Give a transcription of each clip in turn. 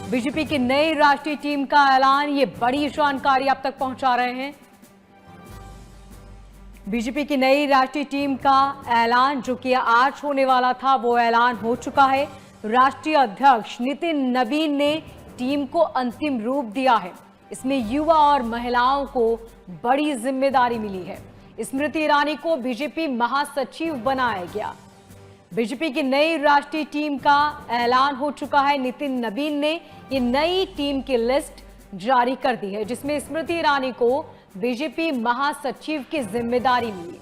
BJP की नई राष्ट्रीय टीम का ऐलान, ये बड़ी जानकारी आप तक पहुंचा रहे हैं। बीजेपी की नई राष्ट्रीय टीम का ऐलान जो कि आज होने वाला था, वो ऐलान हो चुका है। राष्ट्रीय अध्यक्ष नितिन नबीन ने टीम को अंतिम रूप दिया है। इसमें युवा और महिलाओं को बड़ी जिम्मेदारी मिली है। स्मृति ईरानी को बीजेपी महासचिव बनाया गया। बीजेपी की नई राष्ट्रीय टीम का ऐलान हो चुका है। नितिन नबीन ने ये नई टीम की लिस्ट जारी कर दी है, जिसमें स्मृति ईरानी को बीजेपी महासचिव की जिम्मेदारी मिली।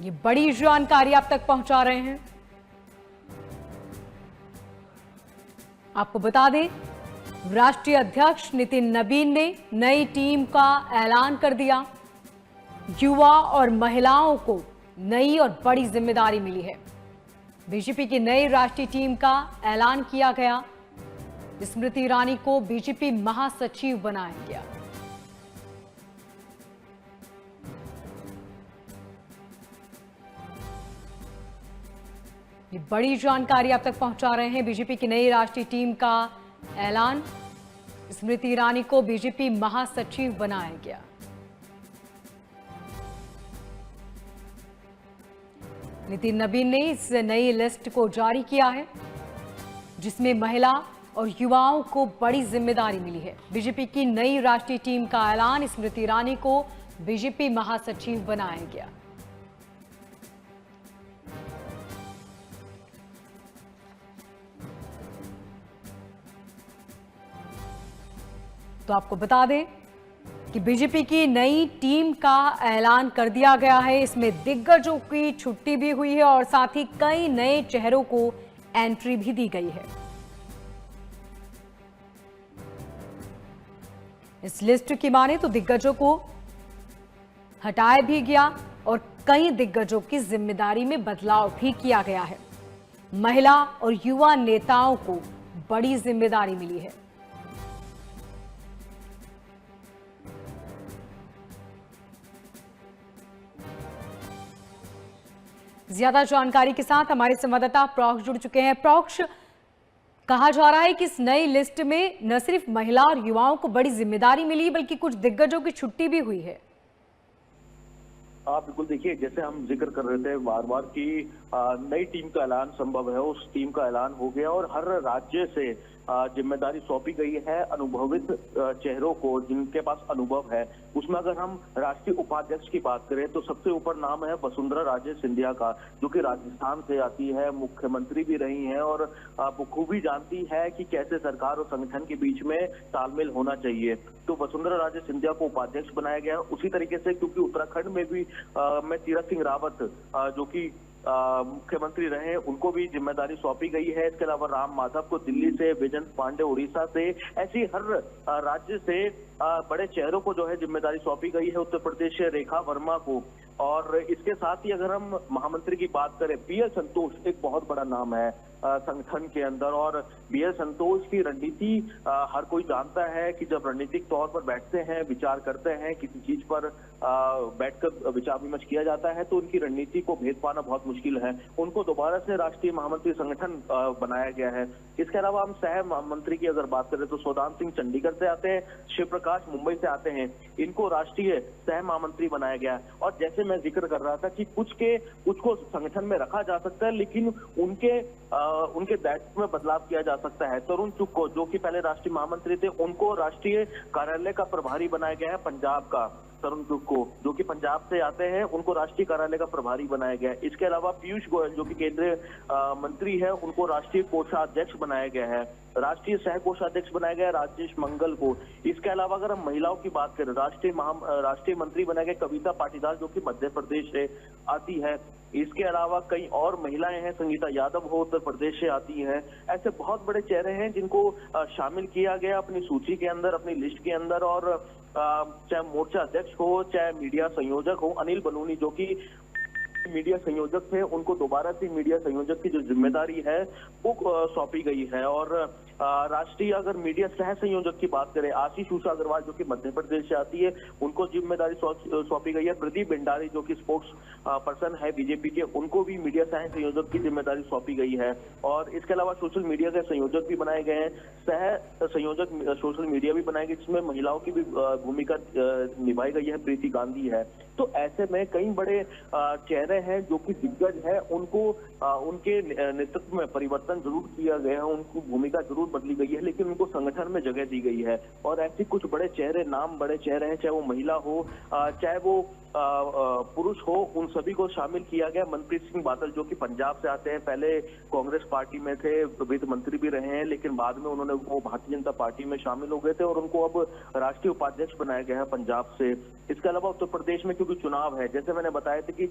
ये बड़ी जानकारी आप तक पहुंचा रहे हैं। आपको बता दें, राष्ट्रीय अध्यक्ष नितिन नबीन ने नई टीम का ऐलान कर दिया। युवा और महिलाओं को नई और बड़ी जिम्मेदारी मिली है। बीजेपी की नई राष्ट्रीय टीम का ऐलान किया गया। स्मृति ईरानी को बीजेपी महासचिव बनाया गया। ये बड़ी जानकारी आप तक पहुंचा रहे हैं। बीजेपी की नई राष्ट्रीय टीम का ऐलान, स्मृति ईरानी को बीजेपी महासचिव बनाया गया। नितिन नबीन ने इस नई लिस्ट को जारी किया है, जिसमें महिला और युवाओं को बड़ी जिम्मेदारी मिली है। बीजेपी की नई राष्ट्रीय टीम का ऐलान, स्मृति ईरानी को बीजेपी महासचिव बनाया गया। तो आपको बता दें कि बीजेपी की नई टीम का ऐलान कर दिया गया है। इसमें दिग्गजों की छुट्टी भी हुई है और साथ ही कई नए चेहरों को एंट्री भी दी गई है। इस लिस्ट की माने तो दिग्गजों को हटाया भी गया और कई दिग्गजों की जिम्मेदारी में बदलाव भी किया गया है। महिला और युवा नेताओं को बड़ी जिम्मेदारी मिली है। ज्यादा जानकारी के साथ हमारे संवाददाता प्रोक्ष जुड़ चुके हैं। प्रोक्ष, कहा जा रहा है कि इस नई लिस्ट में न सिर्फ महिला और युवाओं को बड़ी जिम्मेदारी मिली, बल्कि कुछ दिग्गजों की छुट्टी भी हुई है। बिल्कुल, देखिए, जैसे हम जिक्र कर रहे थे बार बार कि नई टीम का ऐलान संभव है, उस टीम का ऐलान हो गया और हर राज्य से जिम्मेदारी सौंपी गई है अनुभवित चेहरों को, जिनके पास अनुभव है। उसमें अगर हम राष्ट्रीय उपाध्यक्ष की बात करें तो सबसे ऊपर नाम है वसुंधरा राजे सिंधिया का, जो कि राजस्थान से आती है, मुख्यमंत्री भी रही हैं और बखूबी जानती है कि कैसे सरकार और संगठन के बीच में तालमेल होना चाहिए। तो वसुंधरा राजे सिंधिया को उपाध्यक्ष बनाया गया। उसी तरीके से क्योंकि उत्तराखंड में भी में तीरथ सिंह रावत जो कि मुख्यमंत्री रहे, उनको भी जिम्मेदारी सौंपी गई है। इसके अलावा राम माधव को दिल्ली से, वैजयंत पांडे उड़ीसा से, ऐसी हर राज्य से बड़े चेहरों को जो है जिम्मेदारी सौंपी गई है। उत्तर प्रदेश से रेखा वर्मा को, और इसके साथ ही अगर हम महामंत्री की बात करें, बी एल संतोष एक बहुत बड़ा नाम है संगठन के अंदर। और बी एल संतोष की रणनीति हर कोई जानता है कि जब रणनीतिक तौर पर बैठते हैं, विचार करते हैं, किसी चीज पर बैठकर विचार विमर्श किया जाता है, तो उनकी रणनीति को भेद पाना बहुत मुश्किल है। उनको दोबारा से राष्ट्रीय महामंत्री संगठन बनाया गया है। इसके अलावा हम सह महामंत्री की अगर बात करें तो सौदान सिंह चंडीगढ़ से आते हैं, शिव प्रकाश मुंबई से आते हैं, इनको राष्ट्रीय सह महामंत्री बनाया गया है। और जैसे मैं जिक्र कर रहा था कि कुछ को संगठन में रखा जा सकता है, लेकिन उनके दायित्व में बदलाव किया जा सकता है। तरुण चुग को, जो कि पहले राष्ट्रीय महामंत्री थे, उनको राष्ट्रीय कार्यालय का प्रभारी बनाया गया है। पंजाब का तरुण चुग को, जो कि पंजाब से आते हैं, उनको राष्ट्रीय कार्यालय का प्रभारी बनाया गया है। इसके अलावा पीयूष गोयल, जो कि केंद्रीय मंत्री है, उनको राष्ट्रीय कोषाध्यक्ष बनाया गया है। राष्ट्रीय सह कोषाध्यक्ष बनाया गया राजेश मंगल को। इसके अलावा अगर हम महिलाओं की बात करें, राष्ट्रीय मंत्री बनाया गया कविता पाटीदार, जो कि मध्य प्रदेश से आती है। इसके अलावा कई और महिलाएं हैं, संगीता यादव हो, उत्तर प्रदेश से आती हैं। ऐसे बहुत बड़े चेहरे हैं जिनको शामिल किया गया अपनी सूची के अंदर, अपनी लिस्ट के अंदर। और चाहे मोर्चा अध्यक्ष हो, चाहे मीडिया संयोजक हो, अनिल बलूनी, जो कि मीडिया संयोजक थे उनको दोबारा से मीडिया संयोजक की जो जिम्मेदारी है वो सौंपी गई है। और राष्ट्रीय अगर मीडिया सह संयोजक की बात करें, आशीष उषा अग्रवाल जो कि मध्य प्रदेश से आती है, उनको जिम्मेदारी सौंपी गई है। प्रदीप भंडारी जो कि स्पोक्स पर्सन है बीजेपी के, उनको भी मीडिया सह संयोजक की जिम्मेदारी सौंपी गई है। और इसके अलावा सोशल मीडिया के संयोजक भी बनाए गए हैं, सह संयोजक सोशल मीडिया भी बनाए गए, जिसमें महिलाओं की भी भूमिका निभाई गई है, प्रीति गांधी है। तो ऐसे में कई बड़े चेहरे हैं जो कि दिग्गज है, उनको उनके नेतृत्व में परिवर्तन जरूर किया गया है, उनकी भूमिका जरूर बदली गई है, लेकिन उनको संगठन में जगह दी गई है। और ऐसे कुछ बड़े चेहरे, नाम बड़े चेहरे हैं, चाहे वो महिला हो चाहे वो पुरुष हो, उन सभी को शामिल किया गया। मनप्रीत सिंह बादल जो कि पंजाब से आते हैं, पहले कांग्रेस पार्टी में थे, वित्त मंत्री भी रहे हैं, लेकिन बाद में उन्होंने वो भारतीय जनता पार्टी में शामिल हो गए थे और उनको अब राष्ट्रीय उपाध्यक्ष बनाया गया है पंजाब से। इसके अलावा उत्तर प्रदेश में क्योंकि चुनाव है, जैसे मैंने बताया था कि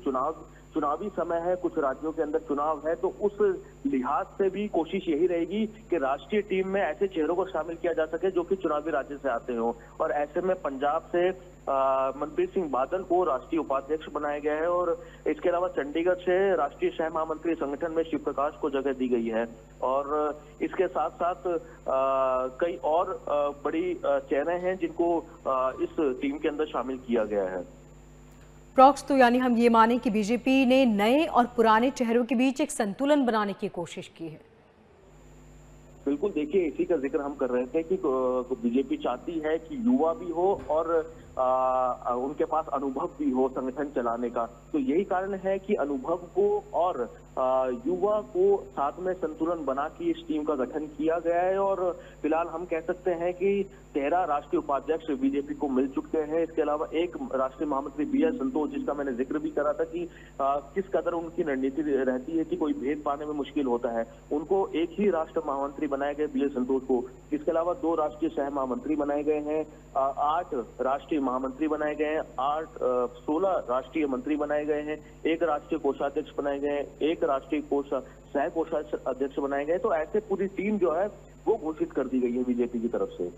चुनावी समय है, कुछ राज्यों के अंदर चुनाव है, तो उस लिहाज से भी कोशिश यही रहेगी कि राष्ट्रीय टीम में ऐसे चेहरों को शामिल किया जा सके जो कि चुनावी राज्य से आते हो। और ऐसे में पंजाब से मनप्रीत सिंह बादल को राष्ट्रीय उपाध्यक्ष बनाया गया है। और इसके अलावा चंडीगढ़ से राष्ट्रीय सह महामंत्री संगठन में शिव प्रकाश को जगह दी गई है। और इसके साथ साथ कई और बड़ी चेहरे हैं जिनको इस टीम के अंदर शामिल किया गया है। प्रॉक्स, तो यानी हम ये माने कि बीजेपी ने नए और पुराने चेहरों के बीच एक संतुलन बनाने की कोशिश की है। बिल्कुल, देखिए इसी का जिक्र हम कर रहे थे कि बीजेपी चाहती है कि युवा भी हो और उनके पास अनुभव भी हो संगठन चलाने का। तो यही कारण है कि अनुभव को और युवा को साथ में संतुलन बना के इस टीम का गठन किया गया है। और फिलहाल हम कह सकते हैं कि 13 राष्ट्रीय उपाध्यक्ष बीजेपी को मिल चुके हैं। इसके अलावा एक राष्ट्रीय महामंत्री बी.एल. संतोष, जिसका मैंने जिक्र भी करा था कि किस कदर उनकी रणनीति रहती है कि कोई भेद पाने में मुश्किल होता है, उनको एक ही राष्ट्र महामंत्री बनाए गए बी.एल. संतोष को। इसके अलावा 2 राष्ट्रीय सह महामंत्री बनाए गए हैं, 8 राष्ट्रीय महामंत्री बनाए गए हैं, 16 राष्ट्रीय मंत्री बनाए गए हैं, 1 राष्ट्रीय कोषाध्यक्ष बनाए गए हैं, 1 राष्ट्रीय सह कोषाध्यक्ष बनाए गए। तो ऐसे पूरी टीम जो है वो घोषित कर दी गई है बीजेपी की तरफ से।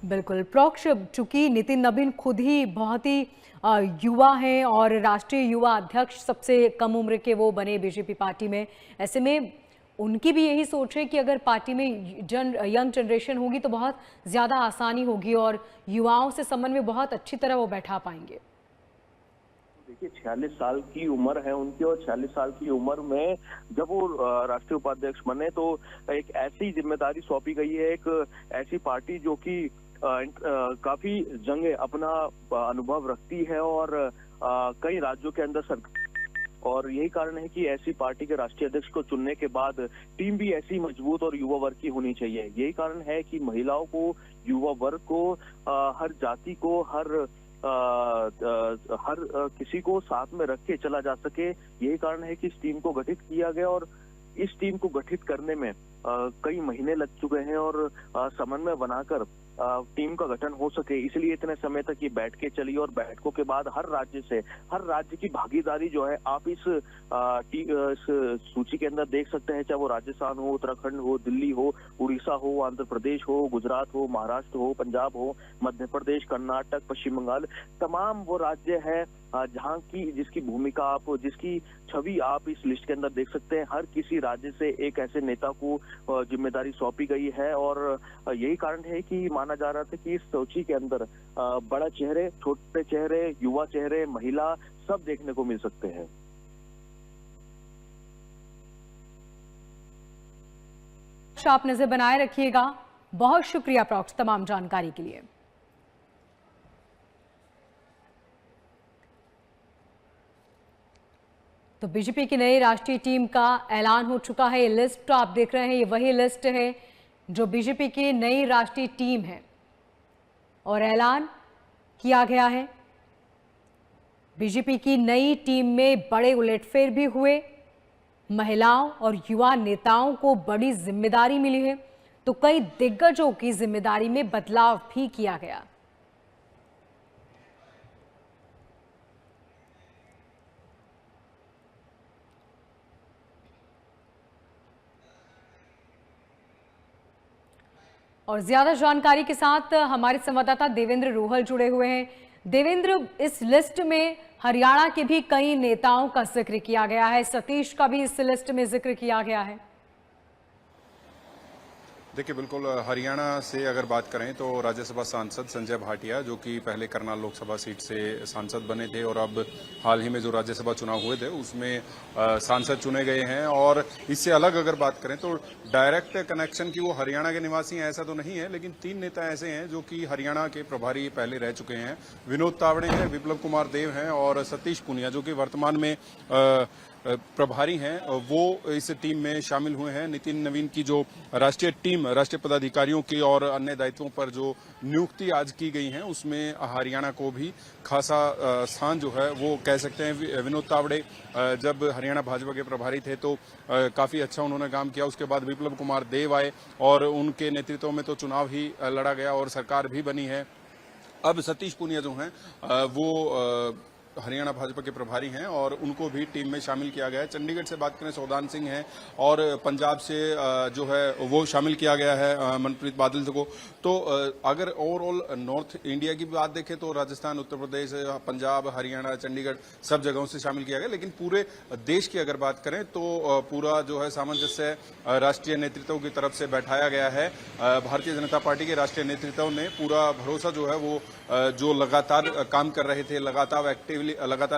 बिल्कुल प्रॉक्ष, चूंकि नितिन नबीन खुद ही बहुत ही युवा हैं और राष्ट्रीय युवा अध्यक्ष सबसे कम उम्र के वो बने बीजेपी पार्टी में, ऐसे में उनकी भी यही सोच है कि अगर पार्टी में यंग जनरेशन होगी तो बहुत ज़्यादा आसानी होगी और युवाओं से संबंध में बहुत अच्छी तरह वो बैठा पाएंगे। देखिए 46 साल की उम्र है उनकी, और 46 साल की उम्र में जब वो राष्ट्रीय उपाध्यक्ष बने तो एक ऐसी जिम्मेदारी सौंपी गई है, एक ऐसी पार्टी जो कि काफी जंगे अपना अनुभव रखती है और कई राज्यों के अंदर और यही कारण है कि ऐसी पार्टी के राष्ट्रीय अध्यक्ष को चुनने के बाद टीम भी ऐसी मजबूत और युवा वर्ग की होनी चाहिए। यही कारण है कि महिलाओं को, युवा वर्ग को, हर जाति को, हर किसी को साथ में रख के चला जा सके। यही कारण है कि इस टीम को गठित किया गया और इस टीम को गठित करने में कई महीने लग चुके हैं और समन्वय बनाकर टीम का गठन हो सके, इसलिए इतने समय तक ये बैठ के चली। और बैठकों के बाद हर राज्य की भागीदारी जो है आप इस सूची के अंदर देख सकते हैं, चाहे वो राजस्थान हो, उत्तराखंड हो, दिल्ली हो, उड़ीसा हो, आंध्र प्रदेश हो, गुजरात हो, महाराष्ट्र हो, पंजाब हो, मध्य प्रदेश, कर्नाटक, पश्चिम बंगाल, तमाम वो राज्य है जहां की जिसकी भूमिका आप, जिसकी छवि आप इस लिस्ट के अंदर देख सकते हैं। हर किसी राज्य से एक ऐसे नेता को जिम्मेदारी सौंपी गई है और यही कारण है कि माना जा रहा था कि इस सूची के अंदर बड़ा चेहरे, छोटे चेहरे, युवा चेहरे, महिला सब देखने को मिल सकते हैं। आप नजर बनाए रखिएगा। बहुत शुक्रिया प्रॉक्स तमाम जानकारी के लिए। तो बीजेपी की नई राष्ट्रीय टीम का ऐलान हो चुका है। ये लिस्ट आप देख रहे हैं, ये वही लिस्ट है जो बीजेपी की नई राष्ट्रीय टीम है और ऐलान किया गया है। बीजेपी की नई टीम में बड़े उलटफेर भी हुए, महिलाओं और युवा नेताओं को बड़ी जिम्मेदारी मिली है, तो कई दिग्गजों की जिम्मेदारी में बदलाव भी किया गया। और ज्यादा जानकारी के साथ हमारे संवाददाता देवेंद्र रोहल जुड़े हुए हैं। देवेंद्र, इस लिस्ट में हरियाणा के भी कई नेताओं का जिक्र किया गया है। सतीश का भी इस लिस्ट में जिक्र किया गया है। देखिए, बिल्कुल हरियाणा से अगर बात करें तो राज्यसभा सांसद संजय भाटिया, जो कि पहले करनाल लोकसभा सीट से सांसद बने थे और अब हाल ही में जो राज्यसभा चुनाव हुए थे उसमें सांसद चुने गए हैं। और इससे अलग अगर बात करें तो डायरेक्ट कनेक्शन की वो हरियाणा के निवासी हैं ऐसा तो नहीं है, लेकिन 3 नेता ऐसे हैं जो कि हरियाणा के प्रभारी पहले रह चुके हैं। विनोद तावड़े हैं, विप्लव कुमार देव हैं और सतीश पूनिया, जो कि वर्तमान में प्रभारी हैं, वो इस टीम में शामिल हुए हैं। नितिन नवीन की जो राष्ट्रीय टीम, राष्ट्रीय पदाधिकारियों की और अन्य दायित्वों पर जो नियुक्ति आज की गई है उसमें हरियाणा को भी खासा स्थान जो है वो कह सकते हैं। विनोद तावड़े जब हरियाणा भाजपा के प्रभारी थे तो काफी अच्छा उन्होंने काम किया। उसके बाद विप्लव कुमार देव आए और उनके नेतृत्व में तो चुनाव ही लड़ा गया और सरकार भी बनी है। अब सतीश पूनिया जो हैं वो हरियाणा भाजपा के प्रभारी हैं और उनको भी टीम में शामिल किया गया है। चंडीगढ़ से बात करें सौदान सिंह हैं और पंजाब से जो है वो शामिल किया गया है मनप्रीत बादल को। तो अगर ओवरऑल नॉर्थ इंडिया की बात देखें तो राजस्थान, उत्तर प्रदेश, पंजाब, हरियाणा, चंडीगढ़ सब जगहों से शामिल किया गया। लेकिन पूरे देश की अगर बात करें तो पूरा जो है सामंजस्य राष्ट्रीय नेतृत्व की तरफ से बैठाया गया है। भारतीय जनता पार्टी के राष्ट्रीय नेतृत्व ने पूरा भरोसा जो है वो जो लगातार काम कर रहे थे, लगातार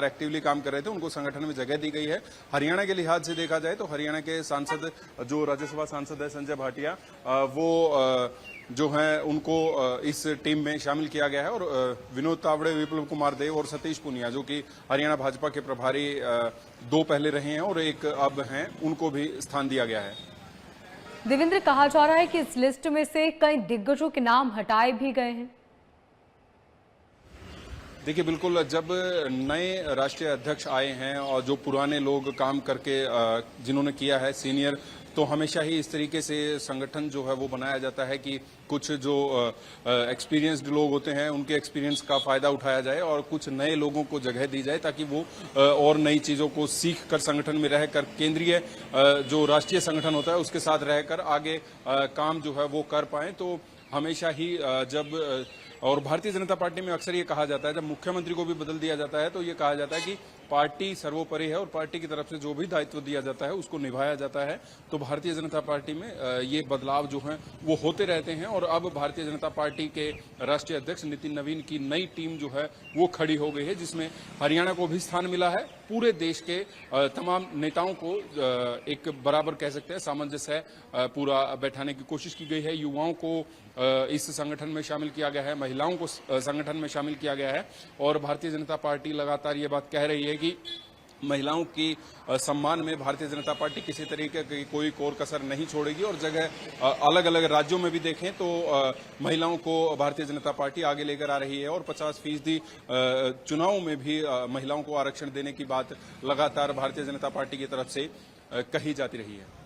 एक्टिवली काम कर रहे थे, उनको संगठन में जगह दी गई है। हरियाणा के लिहाज से देखा जाए तो हरियाणा के सांसद जो राज्यसभा सांसद है संजय भाटिया, वो जो है उनको इस टीम में शामिल किया गया है। और विनोद तावड़े, विप्लव कुमार देव और सतीश पूनिया, जो कि हरियाणा भाजपा के प्रभारी 2 पहले रहे हैं और 1 अब हैं, उनको भी स्थान दिया गया है। देवेंद्र, कहा जा रहा है कि इस लिस्ट में से कई दिग्गजों के नाम हटाए भी गए हैं। देखिए, बिल्कुल जब नए राष्ट्रीय अध्यक्ष आए हैं और जो पुराने लोग काम करके जिन्होंने किया है सीनियर, तो हमेशा ही इस तरीके से संगठन जो है वो बनाया जाता है कि कुछ जो एक्सपीरियंस्ड लोग होते हैं उनके एक्सपीरियंस का फायदा उठाया जाए और कुछ नए लोगों को जगह दी जाए ताकि वो और नई चीजों को सीख कर संगठन में रहकर केंद्रीय जो राष्ट्रीय संगठन होता है उसके साथ रहकर आगे काम जो है वो कर पाए। तो हमेशा ही जब और भारतीय जनता पार्टी में अक्सर ये कहा जाता है, जब मुख्यमंत्री को भी बदल दिया जाता है तो ये कहा जाता है कि पार्टी सर्वोपरि है और पार्टी की तरफ से जो भी दायित्व दिया जाता है उसको निभाया जाता है। तो भारतीय जनता पार्टी में ये बदलाव जो हैं वो होते रहते हैं और अब भारतीय जनता पार्टी के राष्ट्रीय अध्यक्ष नितिन नवीन की नई टीम जो है वो खड़ी हो गई है, जिसमें हरियाणा को भी स्थान मिला है। पूरे देश के तमाम नेताओं को एक बराबर कह सकते हैं सामंजस्य पूरा बैठाने की कोशिश की गई है। युवाओं को इस संगठन में शामिल किया गया है, महिलाओं को संगठन में शामिल किया गया है और भारतीय जनता पार्टी लगातार ये बात कह रही है कि महिलाओं की सम्मान में भारतीय जनता पार्टी किसी तरीके की कोई कोर कसर नहीं छोड़ेगी। और जगह अलग अलग राज्यों में भी देखें तो महिलाओं को भारतीय जनता पार्टी आगे लेकर आ रही है और 50% चुनावों में भी महिलाओं को आरक्षण देने की बात लगातार भारतीय जनता पार्टी की तरफ से कही जाती रही है।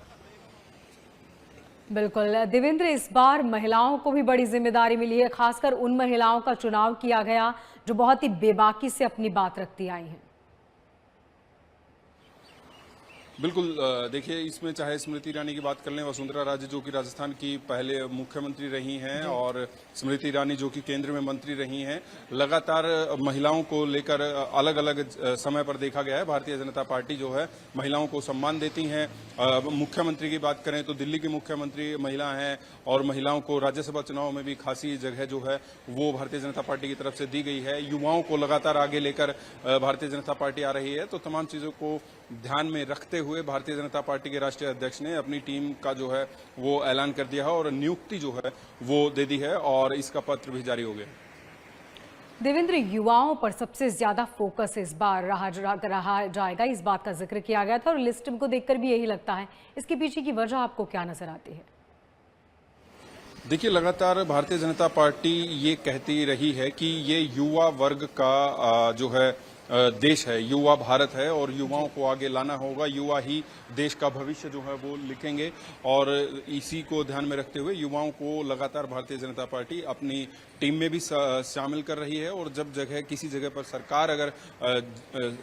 बिल्कुल देवेंद्र, इस बार महिलाओं को भी बड़ी जिम्मेदारी मिली है, खासकर उन महिलाओं का चुनाव किया गया जो बहुत ही बेबाकी से अपनी बात रखती आई हैं। बिल्कुल, देखिए इसमें चाहे स्मृति ईरानी की बात कर लें, वसुंधरा राजे जो कि राजस्थान की पहले मुख्यमंत्री रही हैं और स्मृति ईरानी जो कि केंद्र में मंत्री रही हैं, लगातार महिलाओं को लेकर अलग अलग समय पर देखा गया है। भारतीय जनता पार्टी जो है महिलाओं को सम्मान देती हैं। मुख्यमंत्री की बात करें तो दिल्ली की मुख्यमंत्री महिला हैं और महिलाओं को राज्यसभा चुनाव में भी खासी जगह जो है वो भारतीय जनता पार्टी की तरफ से दी गई है। युवाओं को लगातार आगे लेकर भारतीय जनता पार्टी आ रही है। तो तमाम चीजों को ध्यान में रखते हुए भारतीय जनता पार्टी के राष्ट्रीय अध्यक्ष ने अपनी टीम का जो है वो ऐलान कर दिया है और नियुक्ति जो है वो दे दी है और इसका पत्र भी जारी हो गया। देवेंद्र, युवाओं पर सबसे ज्यादा फोकस इस बार रहा जाएगा, इस बात का जिक्र किया गया था और लिस्ट को देखकर भी यही लगता है। इसके पीछे की वजह आपको क्या नजर आती है? देखिए, लगातार भारतीय जनता पार्टी ये कहती रही है कि ये युवा वर्ग का जो है देश है, युवा भारत है और युवाओं को आगे लाना होगा। युवा ही देश का भविष्य जो है वो लिखेंगे और इसी को ध्यान में रखते हुए युवाओं को लगातार भारतीय जनता पार्टी अपनी टीम में भी शामिल कर रही है। और जब किसी जगह पर सरकार अगर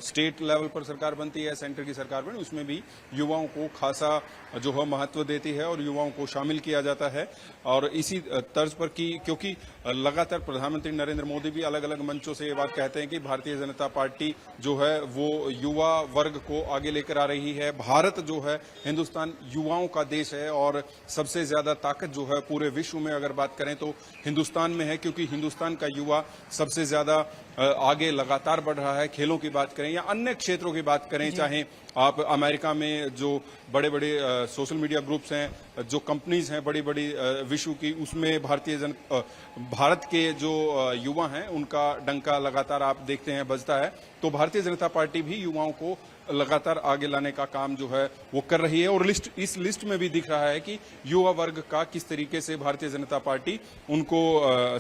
स्टेट लेवल पर सरकार बनती है, सेंटर की सरकार बनी, उसमें भी युवाओं को खासा जो है महत्व देती है और युवाओं को शामिल किया जाता है। और इसी तर्ज पर क्योंकि लगातार प्रधानमंत्री नरेंद्र मोदी भी अलग अलग मंचों से ये बात कहते हैं कि भारतीय जनता पार्टी पार्टी जो है वो युवा वर्ग को आगे लेकर आ रही है। भारत जो है, हिंदुस्तान युवाओं का देश है और सबसे ज्यादा ताकत जो है पूरे विश्व में अगर बात करें तो हिंदुस्तान में है, क्योंकि हिंदुस्तान का युवा सबसे ज्यादा आगे लगातार बढ़ रहा है। खेलों की बात करें या अन्य क्षेत्रों की बात करें, चाहे आप अमेरिका में जो बड़े बड़े सोशल मीडिया ग्रुप्स हैं, जो कंपनीज हैं बड़ी बड़ी विश्व की, उसमें भारत के जो युवा हैं उनका डंका लगातार आप देखते हैं बजता है। तो भारतीय जनता पार्टी भी युवाओं को लगातार आगे लाने का काम जो है वो कर रही है और इस लिस्ट में भी दिख रहा है कि युवा वर्ग का किस तरीके से भारतीय जनता पार्टी उनको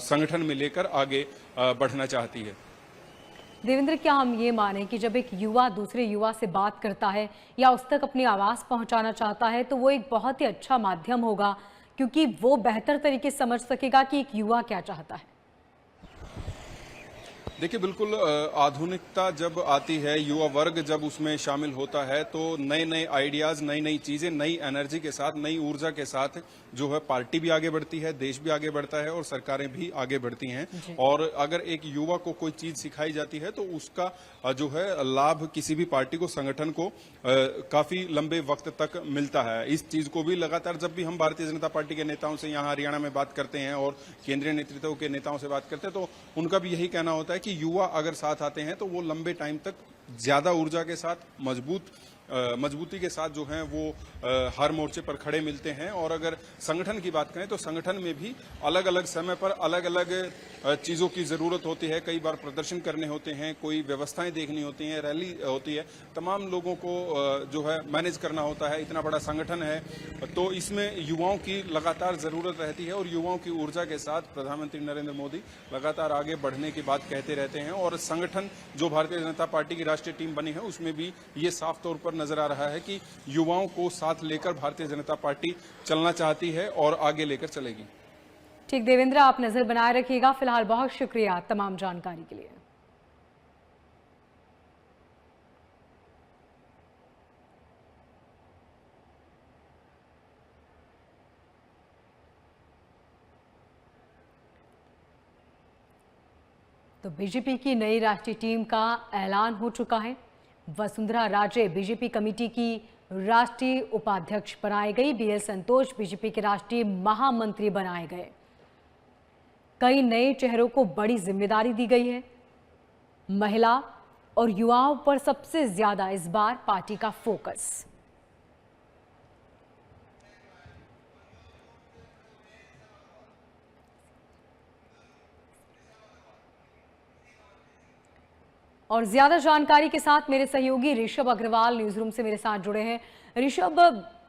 संगठन में लेकर आगे बढ़ना चाहती है। देवेंद्र, क्या हम ये माने कि जब एक युवा दूसरे युवा से बात करता है या उस तक अपनी आवाज पहुंचाना चाहता है तो वो एक बहुत ही अच्छा माध्यम होगा, क्योंकि वो बेहतर तरीके से समझ सकेगा कि एक युवा क्या चाहता है? देखिए, बिल्कुल आधुनिकता जब आती है, युवा वर्ग जब उसमें शामिल होता है तो नए नए आइडियाज, नई नई चीजें, नई एनर्जी के साथ, नई ऊर्जा के साथ जो है पार्टी भी आगे बढ़ती है, देश भी आगे बढ़ता है और सरकारें भी आगे बढ़ती हैं। और अगर एक युवा को कोई चीज सिखाई जाती है तो उसका जो है लाभ किसी भी पार्टी को, संगठन को काफी लंबे वक्त तक मिलता है। इस चीज को भी लगातार जब भी हम भारतीय जनता पार्टी के नेताओं से यहाँ हरियाणा में बात करते हैं और केंद्रीय नेतृत्व के नेताओं से बात करते हैं तो उनका भी यही कहना होता है कि युवा अगर साथ आते हैं तो वो लंबे टाइम तक ज्यादा ऊर्जा के साथ, मजबूती के साथ जो हैं वो हर मोर्चे पर खड़े मिलते हैं। और अगर संगठन की बात करें तो संगठन में भी अलग अलग समय पर अलग अलग चीज़ों की ज़रूरत होती है। कई बार प्रदर्शन करने होते हैं, कोई व्यवस्थाएं देखनी होती हैं, रैली होती है, तमाम लोगों को जो है मैनेज करना होता है। इतना बड़ा संगठन है तो इसमें युवाओं की लगातार ज़रूरत रहती है और युवाओं की ऊर्जा के साथ प्रधानमंत्री नरेंद्र मोदी लगातार आगे बढ़ने की बात कहते रहते हैं। और संगठन जो भारतीय जनता पार्टी की राष्ट्रीय टीम बनी है उसमें भी ये साफ तौर पर नजर आ रहा है कि युवाओं को साथ लेकर भारतीय जनता पार्टी चलना चाहती है और आगे लेकर चलेगी। ठीक देवेंद्र, आप नजर बनाए रखिएगा। फिलहाल बहुत शुक्रिया तमाम जानकारी के लिए। तो बीजेपी की नई राष्ट्रीय टीम का ऐलान हो चुका है। वसुंधरा राजे बीजेपी कमेटी की राष्ट्रीय उपाध्यक्ष बनाई गई। बीएल संतोष बीजेपी के राष्ट्रीय महामंत्री बनाए गए। कई नए चेहरों को बड़ी जिम्मेदारी दी गई है। महिला और युवाओं पर सबसे ज्यादा इस बार पार्टी का फोकस। और ज्यादा जानकारी के साथ मेरे सहयोगी ऋषभ अग्रवाल न्यूज रूम से मेरे साथ जुड़े हैं। ऋषभ,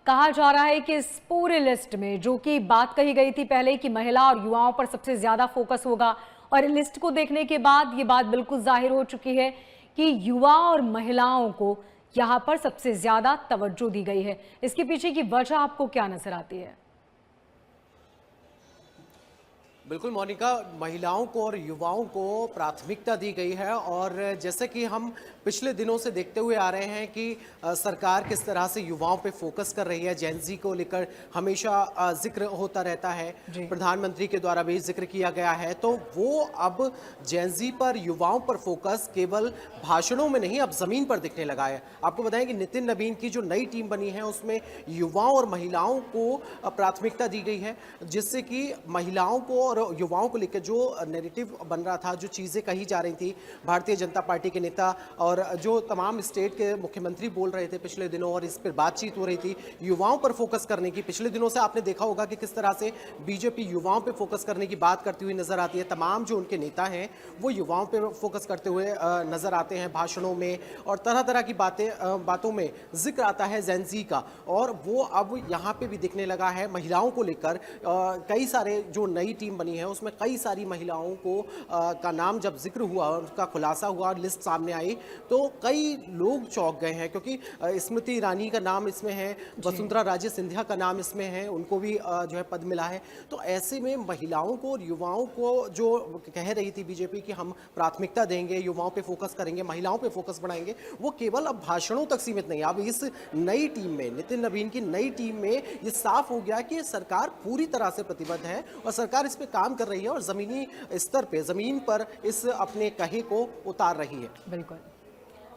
कहा जा रहा है कि इस पूरे लिस्ट में जो कि बात कही गई थी पहले कि महिला और युवाओं पर सबसे ज्यादा फोकस होगा, और लिस्ट को देखने के बाद ये बात बिल्कुल जाहिर हो चुकी है कि युवा और महिलाओं को यहाँ पर सबसे ज्यादा तवज्जो दी गई है। इसके पीछे की वजह आपको क्या नजर आती है? बिल्कुल मोनिका, महिलाओं को और युवाओं को प्राथमिकता दी गई है। और जैसे कि हम पिछले दिनों से देखते हुए आ रहे हैं कि सरकार किस तरह से युवाओं पे फोकस कर रही है, जेनजी को लेकर हमेशा जिक्र होता रहता है, प्रधानमंत्री के द्वारा भी जिक्र किया गया है। तो वो अब जेनजी पर, युवाओं पर फोकस केवल भाषणों में नहीं, अब जमीन पर दिखने लगा है। आपको बताएं कि नितिन नवीन की जो नई टीम बनी है उसमें युवाओं और महिलाओं को प्राथमिकता दी गई है, जिससे कि महिलाओं को और युवाओं को लेकर जो नैरेटिव बन रहा था, जो चीज़ें कही जा रही थी, भारतीय जनता पार्टी के नेता और जो तमाम स्टेट के मुख्यमंत्री बोल रहे थे पिछले दिनों, और इस पर बातचीत हो रही थी युवाओं पर फोकस करने की। पिछले दिनों से आपने देखा होगा कि किस तरह से बीजेपी युवाओं पर फोकस करने की बात करती हुई नजर आती है। तमाम जो उनके नेता हैं वो युवाओं पर फोकस करते हुए नजर आते हैं भाषणों में, और तरह तरह की बातों में जिक्र आता है जेनजी का। और वो अब यहाँ पे भी दिखने लगा है महिलाओं को लेकर। कई सारे जो नई टीम बनी है उसमें कई सारी महिलाओं को का नाम जब जिक्र हुआ, उसका खुलासा हुआ, लिस्ट सामने आई, तो कई लोग चौंक गए हैं, क्योंकि स्मृति ईरानी का नाम इसमें है, वसुंधरा राजे सिंधिया का नाम इसमें है, उनको भी जो है पद मिला है। तो ऐसे में महिलाओं को और युवाओं को जो कह रही थी बीजेपी कि हम प्राथमिकता देंगे, युवाओं पे फोकस करेंगे, महिलाओं पे फोकस बढ़ाएंगे, वो केवल अब भाषणों तक सीमित नहीं। अब इस नई टीम में, नितिन नवीन की नई टीम में ये साफ हो गया कि सरकार पूरी तरह से प्रतिबद्ध है और सरकार इस पे काम कर रही है और जमीनी स्तर पे, जमीन पर इस अपने कहे को उतार रही है। बिल्कुल।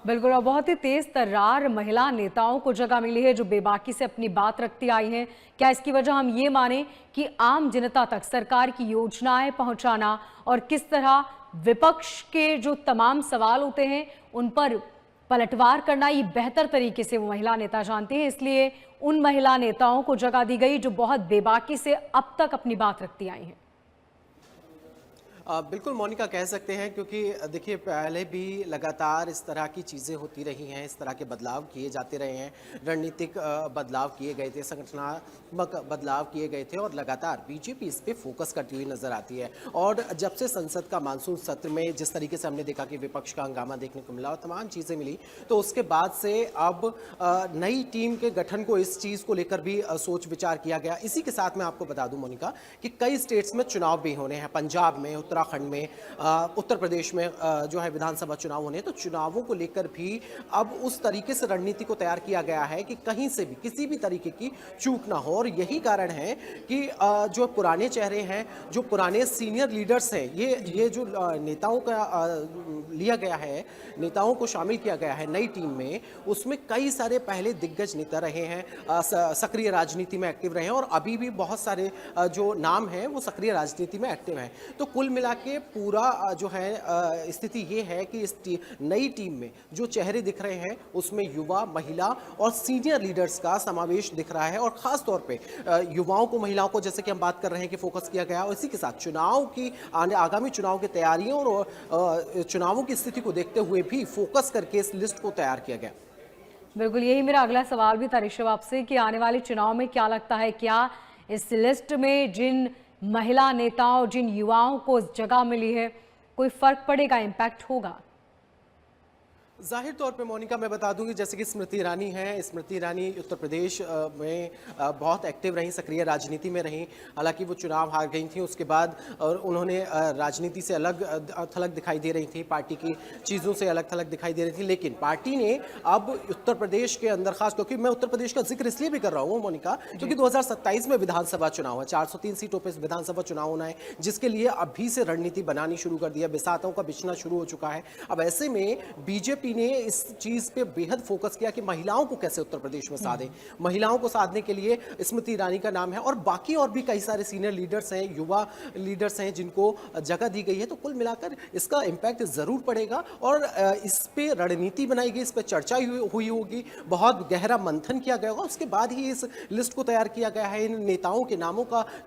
बिल्कुल, और बहुत ही तेज तर्रार महिला नेताओं को जगह मिली है जो बेबाकी से अपनी बात रखती आई हैं। क्या इसकी वजह हम ये माने कि आम जनता तक सरकार की योजनाएं पहुंचाना और किस तरह विपक्ष के जो तमाम सवाल होते हैं उन पर पलटवार करना ये बेहतर तरीके से वो महिला नेता जानते हैं, इसलिए उन महिला नेताओं को जगह दी गई जो बहुत बेबाकी से अब तक अपनी बात रखती आई हैं। बिल्कुल मोनिका कह सकते हैं, क्योंकि देखिए पहले भी लगातार इस तरह की चीज़ें होती रही हैं, इस तरह के बदलाव किए जाते रहे हैं, रणनीतिक बदलाव किए गए थे, संगठनात्मक बदलाव किए गए थे और लगातार बीजेपी इस पे फोकस करती हुई नजर आती है। और जब से संसद का मानसून सत्र में जिस तरीके से हमने देखा कि विपक्ष का हंगामा देखने को मिला और तमाम चीज़ें मिली, तो उसके बाद से अब नई टीम के गठन को इस चीज़ को लेकर भी सोच विचार किया गया। इसी के साथ मैं आपको बता दूं मोनिका कि कई स्टेट्स में चुनाव भी होने हैं, पंजाब में, उत्तराखंड में, उत्तर प्रदेश में जो है विधानसभा चुनाव होने, तो चुनावों को लेकर भी अब उस तरीके से रणनीति को तैयार किया गया है कि कहीं से भी किसी भी तरीके की चूक ना हो। और यही कारण है कि जो पुराने चेहरे हैं, जो पुराने सीनियर लीडर्स हैं, ये जो नेताओं का लिया गया है, नेताओं को शामिल किया गया है नई टीम में, उसमें कई सारे पहले दिग्गज नेता रहे हैं, सक्रिय राजनीति में एक्टिव रहे हैं और अभी भी बहुत सारे जो नाम हैं वो सक्रिय राजनीति में एक्टिव हैं। तो कुल मिला के पूरा जो है स्थिति ये है कि इस नई टीम में जो चेहरे दिख रहे हैं उसमें युवा, महिला और सीनियर लीडर्स का समावेश दिख रहा है। और खास तौर पे युवाओं को, महिलाओं को, जैसे कि हम बात कर रहे हैं कि फोकस किया गया, और इसी के साथ चुनाव की आगामी चुनाव की तैयारियों और चुनावों की स्थिति को देखते हुए भी फोकस करके इस लिस्ट को तैयार किया गया। बिल्कुल, यही मेरा अगला सवाल भी था ऋषभ आपसे कि आने वाले चुनाव में क्या लगता है, क्या इस लिस्ट में जिन महिला नेताओं, जिन युवाओं को जगह मिली है, कोई फर्क पड़ेगा, इम्पैक्ट होगा? जाहिर तौर पे मोनिका मैं बता दूंगी, जैसे कि स्मृति ईरानी हैं, स्मृति ईरानी उत्तर प्रदेश में बहुत एक्टिव रहीं, सक्रिय राजनीति में रहीं। हालांकि वो चुनाव हार गई थी, उसके बाद और उन्होंने राजनीति से अलग थलग दिखाई दे रही थी, पार्टी की चीज़ों से अलग थलग दिखाई दे रही थी। लेकिन पार्टी ने अब उत्तर प्रदेश के अंदर, खास क्योंकि मैं उत्तर प्रदेश का जिक्र इसलिए भी कर रहा हूँ मोनिका, क्योंकि 2027 में विधानसभा चुनाव है, 403 सीटों पर विधानसभा चुनाव होना है, जिसके लिए अभी से रणनीति बनानी शुरू कर दिया, बिसातों का बिछना शुरू हो चुका है। अब ऐसे में बीजेपी ने इस चीज पे बेहद फोकस किया कि महिलाओं को कैसे उत्तर प्रदेश में साधे। महिलाओं को साधने के लिए स्मृति ईरानी का नाम है और बाकी और भी कई सारे सीनियर लीडर्स हैं, युवा लीडर्स हैं जिनको जगह दी गई है। तो कुल मिलाकर इसका इम्पैक्ट जरूर पड़ेगा और इस पे रणनीति बनाई गई, इस पे चर्चा हुई होगी, बहुत गहरा मंथन किया गया होगा, उसके बाद ही इस लिस्ट को तैयार किया गया है, इन नेताओं के नामों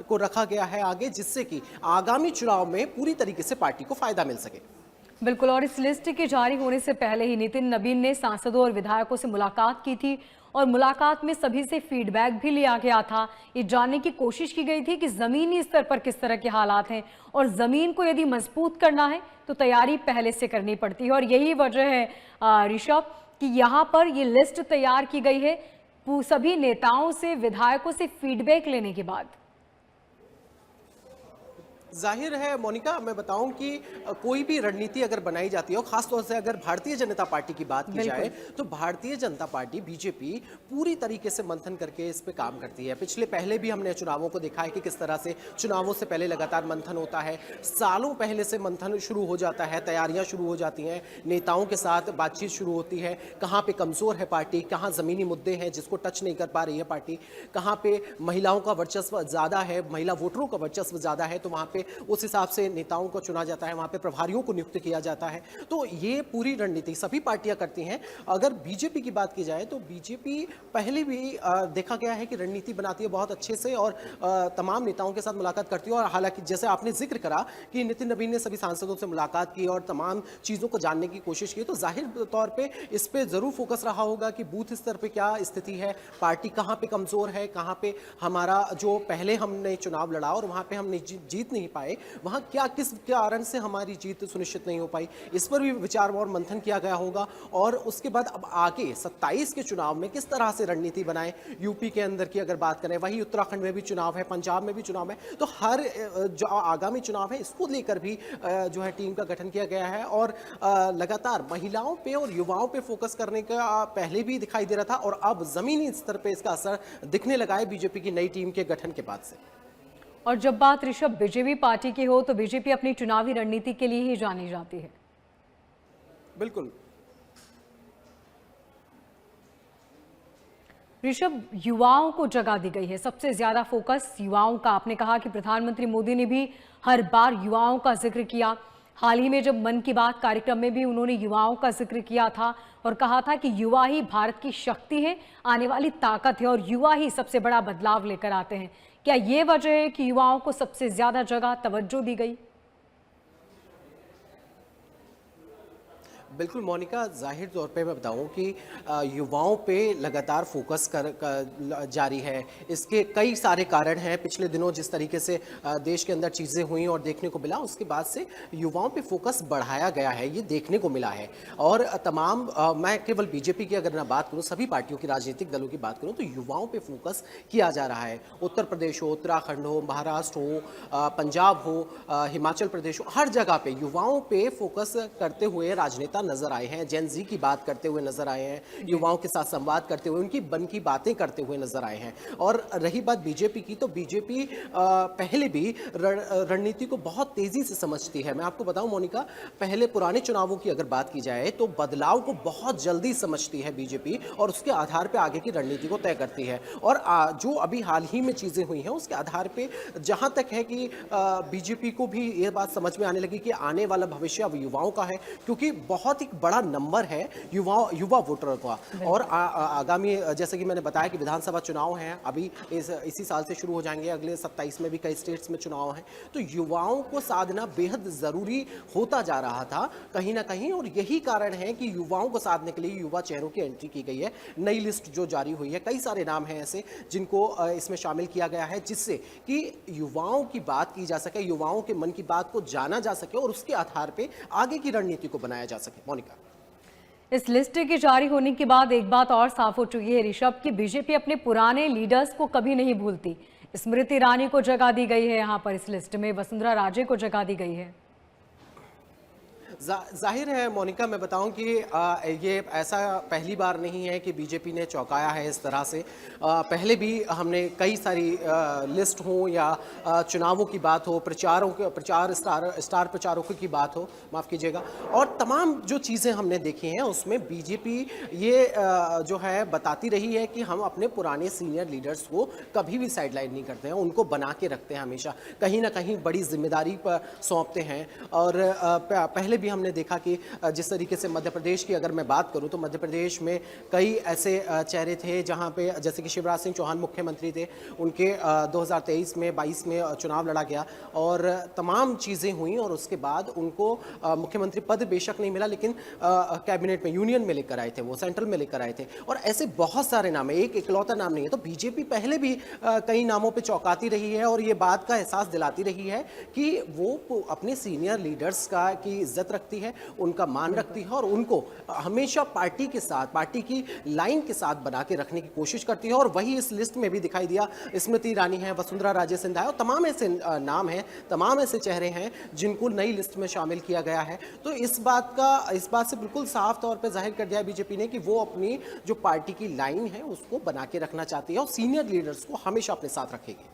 को रखा गया है आगे, जिससे कि आगामी चुनाव में पूरी तरीके से पार्टी को फायदा मिल सके। बिल्कुल, और इस लिस्ट के जारी होने से पहले ही नितिन नबीन ने सांसदों और विधायकों से मुलाकात की थी और मुलाकात में सभी से फीडबैक भी लिया गया था। ये जानने की कोशिश की गई थी कि जमीनी स्तर पर किस तरह के हालात हैं और जमीन को यदि मजबूत करना है तो तैयारी पहले से करनी पड़ती है। और यही वजह है ऋषभ कि यहाँ पर ये लिस्ट तैयार की गई है सभी नेताओं से, विधायकों से फीडबैक लेने के बाद। जाहिर है मोनिका, मैं बताऊं कि कोई भी रणनीति अगर बनाई जाती है और खासतौर से अगर भारतीय जनता पार्टी की बात की जाए तो भारतीय जनता पार्टी, बीजेपी पूरी तरीके से मंथन करके इस पे काम करती है। पहले भी हमने चुनावों को देखा है कि किस तरह से चुनावों से पहले लगातार मंथन होता है, सालों पहले से मंथन शुरू हो जाता है, तैयारियां शुरू हो जाती हैं, नेताओं के साथ बातचीत शुरू होती है, कहाँ पे कमजोर है पार्टी, कहाँ जमीनी मुद्दे हैं जिसको टच नहीं कर पा रही है पार्टी, कहाँ पे महिलाओं का वर्चस्व ज्यादा है, महिला वोटरों का वर्चस्व ज्यादा है, तो वहाँ पे उस हिसाब से नेताओं को चुना जाता है, वहां पे प्रभारियों को नियुक्त किया जाता है। तो ये पूरी रणनीति सभी पार्टियां करती हैं। अगर बीजेपी की बात की जाए तो बीजेपी पहले भी देखा गया है कि रणनीति बनाती है बहुत अच्छे से और तमाम नेताओं के साथ मुलाकात करती है। और हालांकि जैसे आपने जिक्र करा कि नितिन नबीन ने सभी सांसदों से मुलाकात की और तमाम चीज़ों को जानने की कोशिश की, तो जाहिर तौर पर इस पर जरूर फोकस रहा होगा कि बूथ स्तर पर क्या स्थिति है, पार्टी कहाँ पे कमजोर है, कहाँ पे हमारा जो पहले हमने चुनाव लड़ा और वहाँ पे हमने जीत नहीं पाए, वहां क्या किस कारण से हमारी जीत सुनिश्चित नहीं हो पाई, इस पर भी विचार और मंथन किया गया होगा। और उसके बाद अब आगे 27 के चुनाव में किस तरह से रणनीति बनाएं, यूपी के अंदर की अगर बात करें, वही उत्तराखंड में भी चुनाव है, पंजाब में भी चुनाव है, तो हर जो आगामी चुनाव है इसको लेकर भी जो है टीम का गठन किया गया है। और लगातार महिलाओं पे और युवाओं पे फोकस करने का पहले भी दिखाई दे रहा था और अब जमीनी स्तर पे इसका असर दिखने लगा है बीजेपी की नई टीम के गठन के बाद से। और जब बात ऋषभ बीजेपी पार्टी की हो तो बीजेपी अपनी चुनावी रणनीति के लिए ही जानी जाती है। बिल्कुल, ऋषभ, युवाओं को जगह दी गई है, सबसे ज्यादा फोकस युवाओं का। आपने कहा कि प्रधानमंत्री मोदी ने भी हर बार युवाओं का जिक्र किया। हाल ही में जब मन की बात कार्यक्रम में भी उन्होंने युवाओं का जिक्र किया था और कहा था कि युवा ही भारत की शक्ति है, आने वाली ताकत है और युवा ही सबसे बड़ा बदलाव लेकर आते हैं। क्या ये वजह है कि युवाओं को सबसे ज्यादा जगह, तवज्जो दी गई? बिल्कुल मोनिका, जाहिर तौर पे मैं बताऊं कि युवाओं पे लगातार फोकस जारी है। इसके कई सारे कारण हैं। पिछले दिनों जिस तरीके से देश के अंदर चीज़ें हुई और देखने को मिला, उसके बाद से युवाओं पे फोकस बढ़ाया गया है, ये देखने को मिला है। और तमाम मैं केवल बीजेपी की अगर मैं बात करूं, सभी पार्टियों की, राजनीतिक दलों की बात करूं, तो युवाओं पे फोकस किया जा रहा है। उत्तर प्रदेश हो, उत्तराखंड हो, महाराष्ट्र हो, पंजाब हो, हिमाचल प्रदेश हो, हर जगह पे युवाओं पे फोकस करते हुए राजनेता नजर आए हैं। जेन जी की बात करते हुए नजर आए हैं, युवाओं के साथ संवाद करते हुए, उनकी मन की बातें करते हुए नजर आए हैं। और रही बात बीजेपी की, तो बीजेपी पहले भी रणनीति को बहुत तेजी से समझती है। मैं आपको बताऊं मोनिका, पहले पुराने चुनावों की अगर बात की जाए तो बदलाव को बहुत जल्दी समझती है बीजेपी और उसके आधार पर आगे की रणनीति को तय करती है। और जो अभी हाल ही में चीजें हुई हैं उसके आधार पर जहां तक है कि बीजेपी को भी यह बात समझ में आने लगी कि आने वाला भविष्य अब युवाओं का है, क्योंकि बहुत एक बड़ा नंबर है युवा वोटर का। और आगामी, जैसे कि मैंने बताया कि विधानसभा चुनाव हैं, अभी इसी साल से शुरू हो जाएंगे, अगले 27 में भी कई स्टेट्स में चुनाव हैं, तो युवाओं को साधना बेहद जरूरी होता जा रहा था कहीं ना कहीं। और यही कारण है कि युवाओं को साधने के लिए युवा चेहरों की एंट्री की गई है। नई लिस्ट जो जारी हुई है, कई सारे नाम हैं ऐसे जिनको इसमें शामिल किया गया है, जिससे कि युवाओं की बात की जा सके, युवाओं के मन की बात को जाना जा सके और उसके आधार पर आगे की रणनीति को बनाया जा सके। मोनिका, इस लिस्ट के जारी होने के बाद एक बात और साफ हो चुकी है ऋषभ, कि बीजेपी अपने पुराने लीडर्स को कभी नहीं भूलती। स्मृति ईरानी को जगह दी गई है यहां पर, इस लिस्ट में वसुंधरा राजे को जगह दी गई है। जाहिर है मोनिका, मैं बताऊं कि ये ऐसा पहली बार नहीं है कि बीजेपी ने चौंकाया है इस तरह से। पहले भी हमने कई सारी लिस्ट हो या चुनावों की बात हो, प्रचार स्टार प्रचारकों की बात हो, माफ़ कीजिएगा, और तमाम जो चीज़ें हमने देखी हैं उसमें बीजेपी ये जो है बताती रही है कि हम अपने पुराने सीनियर लीडर्स को कभी भी साइडलाइन नहीं करते हैं, उनको बना के रखते हैं, हमेशा कहीं ना कहीं बड़ी जिम्मेदारी पर सौंपते हैं। और पहले भी हमने देखा कि जिस तरीके से मध्य प्रदेश की अगर मैं बात करूं तो मध्य प्रदेश में कई ऐसे चेहरे थे जहां पे, जैसे कि शिवराज सिंह चौहान मुख्यमंत्री थे, उनके 2023 में 22 में चुनाव लड़ा गया और तमाम चीज़ें हुई और उसके बाद उनको मुख्यमंत्री पद बेशक नहीं मिला, लेकिन कैबिनेट में, यूनियन में लेकर आए थे, वो सेंट्रल में लेकर आए थे। और ऐसे बहुत सारे नाम है, एक इकलौता नाम नहीं है। तो बीजेपी पहले भी कई नामों पर चौंकाती रही है और ये बात का एहसास दिलाती रही है कि वो अपने सीनियर लीडर्स की इज्जत रखती है, उनका मान रखती है और उनको हमेशा पार्टी के साथ, पार्टी की लाइन के साथ बना के रखने की कोशिश करती है। और वही इस लिस्ट में भी दिखाई दिया। स्मृति ईरानी है, वसुंधरा राजे सिंधिया और तमाम ऐसे नाम हैं, तमाम ऐसे चेहरे हैं जिनको नई लिस्ट में शामिल किया गया है। तो इस बात से बिल्कुल साफ तौर पर जाहिर कर दिया बीजेपी ने कि वो अपनी जो पार्टी की लाइन है उसको बना के रखना चाहती है और सीनियर लीडर्स को हमेशा अपने साथ रखेगी।